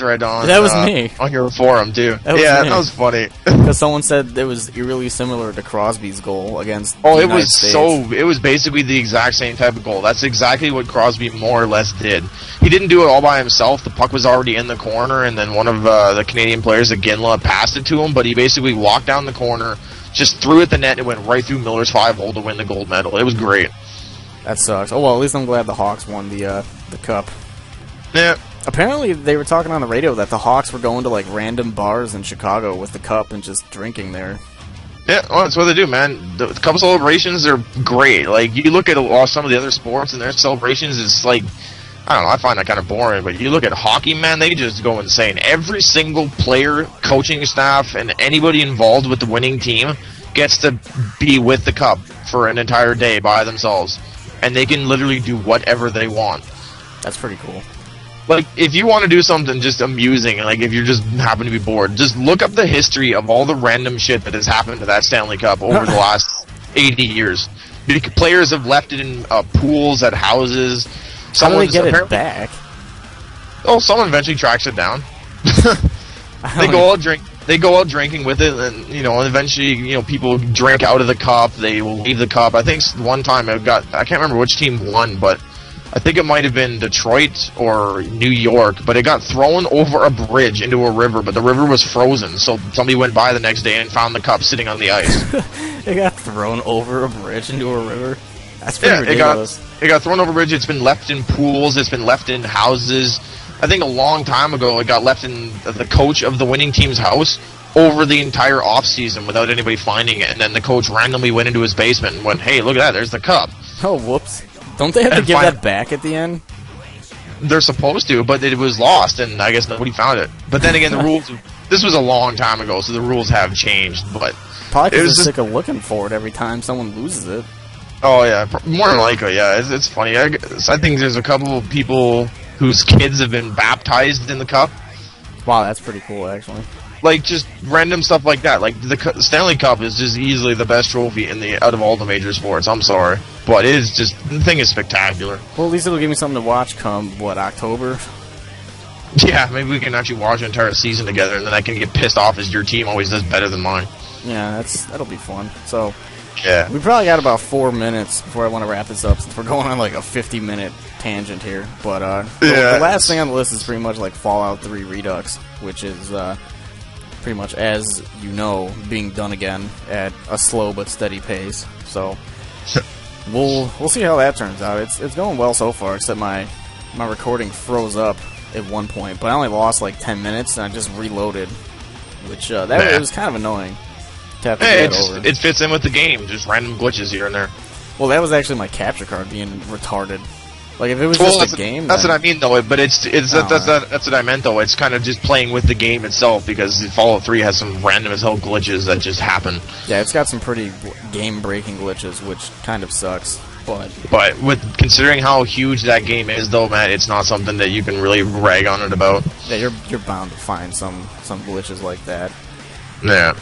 read on That was me. On your forum too. That was me. That was funny. Because someone said it was eerily similar to Crosby's goal against the it United was States. it was basically the exact same type of goal. That's exactly what Crosby more or less did. He didn't do it all by himself. The puck was already in the corner, and then one of the Canadian players, Ginla, passed it to him, but he basically walked down the corner, just threw it at the net, and it went right through Miller's 5-hole to win the gold medal. It was great. That sucks. Oh, well, at least I'm glad the Hawks won the cup. Yeah. Apparently, they were talking on the radio that the Hawks were going to, like, random bars in Chicago with the cup and just drinking there. Yeah, well, that's what they do, man. The cup celebrations are great. Like, you look at some of the other sports and their celebrations, it's like, I don't know, I find that kind of boring, but you look at hockey, man, they just go insane. Every single player, coaching staff, and anybody involved with the winning team gets to be with the cup for an entire day by themselves. And they can literally do whatever they want. That's pretty cool. Like, if you want to do something just amusing, like if you just happen to be bored, just look up the history of all the random shit that has happened to that Stanley Cup over the last 80 years. Players have left it in pools at houses. How do they get it back? Oh, someone eventually tracks it down. They go out drinking with it, and eventually, people drink out of the cup. They will leave the cup. I think one time I can't remember which team won, but I think it might have been Detroit or New York, but it got thrown over a bridge into a river, but the river was frozen, so somebody went by the next day and found the cup sitting on the ice. It got thrown over a bridge into a river? That's pretty ridiculous. It got thrown over a bridge. It's been left in pools. It's been left in houses. I think a long time ago it got left in the coach of the winning team's house over the entire off-season without anybody finding it, and then the coach randomly went into his basement and went, hey, look at that, there's the cup. Oh, whoops. Don't they have to give that back at the end? They're supposed to, but it was lost, and I guess nobody found it. But then again, the rules... This was a long time ago, so the rules have changed, but... Probably because they're sick of looking for it every time someone loses it. Oh, yeah. More than likely, yeah. It's funny. I think there's a couple of people whose kids have been baptized in the cup. Wow, that's pretty cool, actually. Like, just random stuff like that. Like, the Stanley Cup is just easily the best trophy out of all the major sports. I'm sorry. But it is just... The thing is spectacular. Well, at least it'll give me something to watch come, October? Yeah, maybe we can actually watch an entire season together, and then I can get pissed off as your team always does better than mine. Yeah, that'll be fun. So, yeah. We probably got about 4 minutes before I want to wrap this up, since we're going on like a 50-minute tangent here. But the last thing on the list is pretty much like Fallout 3 Redux, which is pretty much, as you know, being done again at a slow but steady pace. So we'll see how that turns out. It's going well so far, except my recording froze up at one point, but I only lost like 10 minutes, and I just reloaded, which it was kind of annoying. It fits in with the game, just random glitches here and there. Well, that was actually my capture card being retarded. Like, if it was just a game... That's what I mean, though, but that's what I meant, though. It's kind of just playing with the game itself, because Fallout 3 has some random as hell glitches that just happen. Yeah, it's got some pretty game-breaking glitches, which kind of sucks, but with considering how huge that game is, though, Matt, it's not something that you can really rag on it about. Yeah, you're bound to find some glitches like that. Yeah.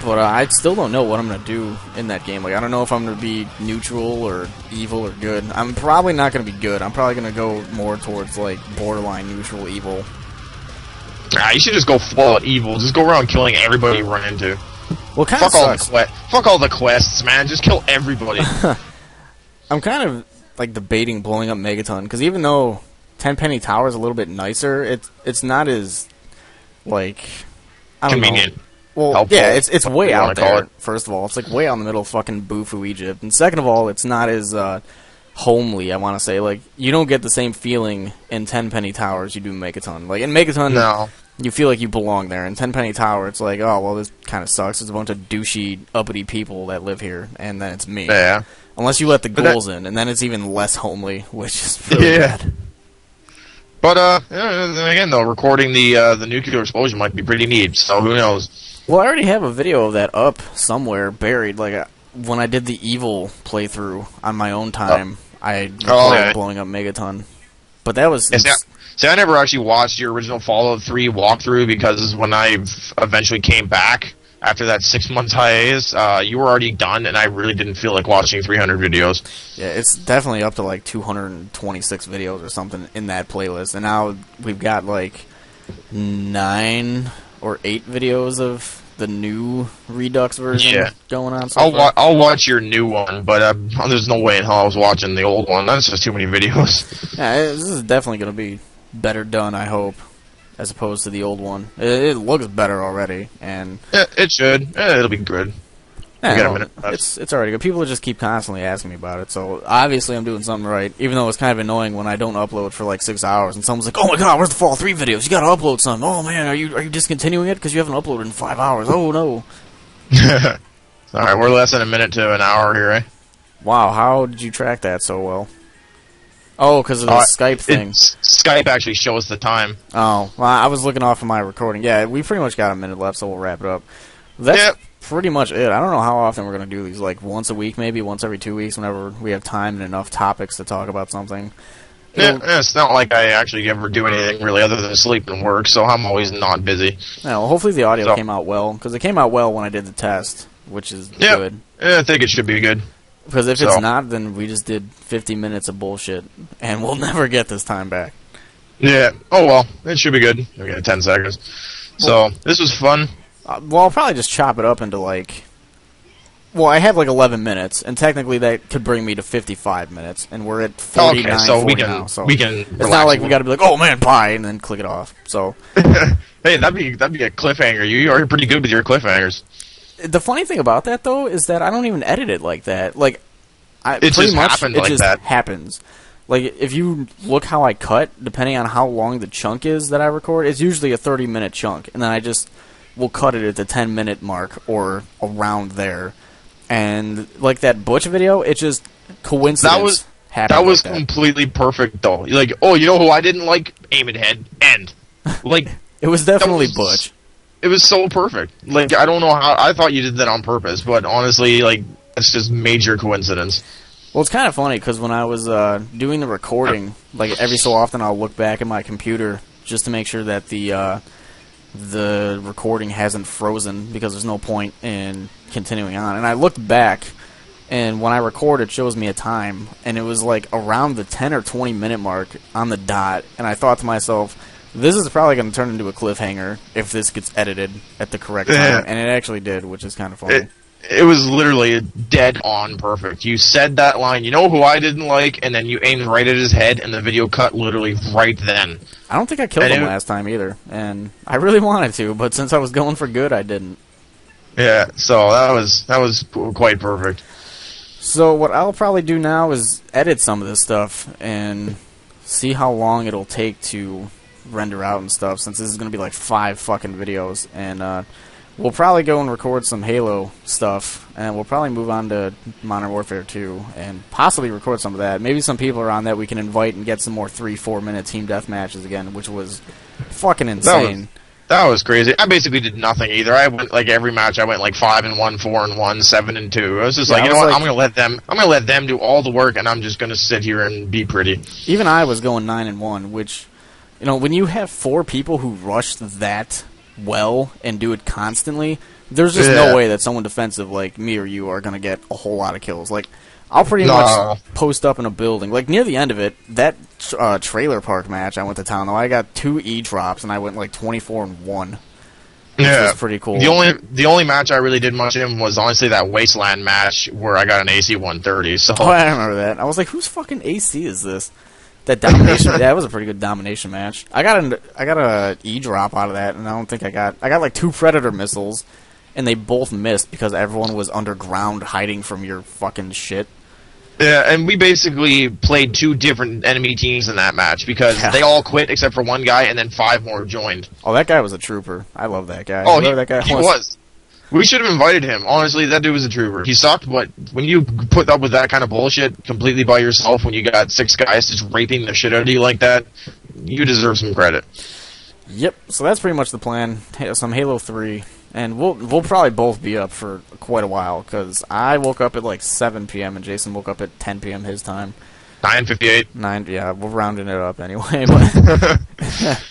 But I still don't know what I'm going to do in that game. Like, I don't know if I'm going to be neutral or evil or good. I'm probably not going to be good. I'm probably going to go more towards, like, borderline neutral evil. Nah, you should just go full out evil. Just go around killing everybody you run into. Well, kind of sucks. Fuck all the quests, man. Just kill everybody. I'm kind of, like, debating blowing up Megaton, because even though Tenpenny Tower is a little bit nicer, it's not as, like, I don't convenient. know. Well, helpful, yeah, it's way out there, first of all. It's like way out in the middle of fucking Bufu, Egypt. And second of all, it's not as homely, I want to say. Like, you don't get the same feeling in Tenpenny Tower as you do in Megaton. Like, in Megaton, no. You feel like you belong there. In Tenpenny Tower, it's like, oh, well, this kind of sucks. It's a bunch of douchey, uppity people that live here, and then it's me. Yeah. Unless you let the ghouls in, and then it's even less homely, which is really bad. But, again, though, recording the nuclear explosion might be pretty neat, so who knows. Well, I already have a video of that up somewhere, buried. Like, when I did the evil playthrough on my own time, I recorded blowing up Megaton. But that was... See, I never actually watched your original Fallout 3 walkthrough, because when I eventually came back after that 6 months hiatus, you were already done, and I really didn't feel like watching 300 videos. Yeah, it's definitely up to like 226 videos or something in that playlist, and now we've got like 9 or 8 videos of the new Redux version going on. So I'll watch your new one, but there's no way in hell I was watching the old one. That's just too many videos. Yeah, this is definitely going to be better done, I hope, as opposed to the old one. It looks better already, and it should. It'll be good. Yeah, got a minute left. It's already good. People just keep constantly asking me about it, so obviously I'm doing something right, even though it's kind of annoying when I don't upload for like 6 hours, and someone's like, oh my god, where's the Fall 3 videos? You gotta upload something. Oh man, are you discontinuing it because you haven't uploaded in 5 hours? Oh no. Alright, we're less than a minute to an hour here, eh? Wow, how did you track that so well? Oh, because of the Skype thing. Skype actually shows the time. Oh, well, I was looking off of my recording. Yeah, we pretty much got a minute left, so we'll wrap it up. That's pretty much it. I don't know how often we're going to do these, like once a week, maybe once every 2 weeks, whenever we have time and enough topics to talk about something. Yeah, it's not like I actually ever do anything really other than sleep and work, so I'm always not busy. Yeah, well, hopefully the audio came out well, because it came out well when I did the test, which is good. Yeah, I think it should be good. Because if it's not, then we just did 50 minutes of bullshit, and we'll never get this time back. Yeah. Oh, well, it should be good. We got 10 seconds. So, this was fun. Well, I'll probably just chop it up into, like... Well, I have, like, 11 minutes, and technically that could bring me to 55 minutes, and we're at 49, so 40 we can, now. So we can it's not like we gotta be like, oh, man, bye, and then click it off. So... Hey, that'd be a cliffhanger. You're pretty good with your cliffhangers. The funny thing about that, though, is that I don't even edit it like that. Like, it just happens. Like, if you look how I cut, depending on how long the chunk is that I record, it's usually a 30-minute chunk, and then I just will cut it at the 10-minute mark or around there. And like that Butch video, it just coincidence happened. That was completely perfect, though. Like, oh, you know who I didn't like? Aim at head. End. Like, it was definitely Butch. It was so perfect. Like, I don't know how... I thought you did that on purpose, but honestly, like, it's just major coincidence. Well, it's kind of funny, because when I was doing the recording, like, every so often I'll look back at my computer just to make sure that the recording hasn't frozen, because there's no point in continuing on. And I looked back, and when I record, it shows me a time, and it was, like, around the 10 or 20-minute mark on the dot, and I thought to myself... This is probably going to turn into a cliffhanger if this gets edited at the correct time, and it actually did, which is kind of funny. It was literally dead on perfect. You said that line, you know who I didn't like, and then you aimed right at his head, and the video cut literally right then. I don't think I killed him last time either, and I really wanted to, but since I was going for good, I didn't. Yeah, so that was quite perfect. So what I'll probably do now is edit some of this stuff and see how long it'll take to render out and stuff, since this is going to be like 5 fucking videos, and we'll probably go and record some Halo stuff, and we'll probably move on to Modern Warfare 2, and possibly record some of that. Maybe some people are on that we can invite and get some more 3-4 minute team death matches again, which was fucking insane. That was crazy. I basically did nothing either. I went like every match. I went like 5-1, 4-1, 7-2. I was just like, you know what? I'm gonna let them do all the work, and I'm just gonna sit here and be pretty. Even I was going 9-1, which, you know, when you have 4 people who rush that well and do it constantly, there's just no way that someone defensive like me or you are gonna get a whole lot of kills. Like, I'll pretty much post up in a building. Like, near the end of it, that trailer park match I went to town, though, I got 2 E-drops, and I went, like, 24-1. Yeah. Which was pretty cool. The only match I really did much in was, honestly, that Wasteland match where I got an AC 130. So. Oh, I remember that. I was like, whose fucking AC is this? That domination, that was a pretty good domination match. I got a E-drop out of that, and I don't think I got like 2 Predator missiles, and they both missed because everyone was underground hiding from your fucking shit. Yeah, and we basically played 2 different enemy teams in that match because they all quit except for one guy, and then 5 more joined. Oh, that guy was a trooper. I love that guy. Oh, he was. We should have invited him. Honestly, that dude was a trooper. He sucked, but when you put up with that kind of bullshit completely by yourself, when you got 6 guys just raping the shit out of you like that, you deserve some credit. Yep. So that's pretty much the plan. Some Halo 3. And we'll probably both be up for quite a while, because I woke up at like 7 p.m. and Jason woke up at 10 p.m. his time. 9:58. Yeah, we're rounding it up anyway. But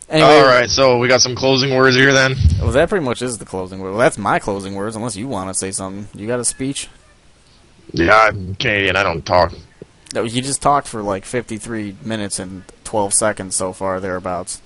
anyway, all right, so we got some closing words here then. Well, that pretty much is the closing word. Well, that's my closing words, unless you want to say something. You got a speech? Yeah, I'm Canadian. I don't talk. No, you just talked for like 53 minutes and 12 seconds so far, thereabouts.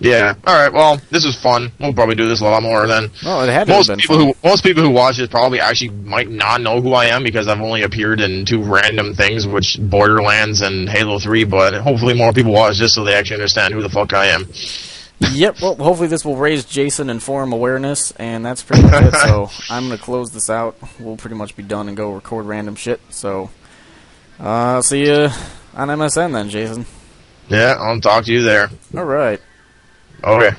Yeah. All right. Well, this was fun. We'll probably do this a lot more then. Well, it had to have been fun. Most people who watch this probably actually might not know who I am because I've only appeared in 2 random things, which Borderlands and Halo 3. But hopefully more people watch this so they actually understand who the fuck I am. Yep. Well, hopefully this will raise Jason and forum awareness, and that's pretty much it. So I'm gonna close this out. We'll pretty much be done and go record random shit. So see you on MSN then, Jason. Yeah, I'll talk to you there. All right. Okay.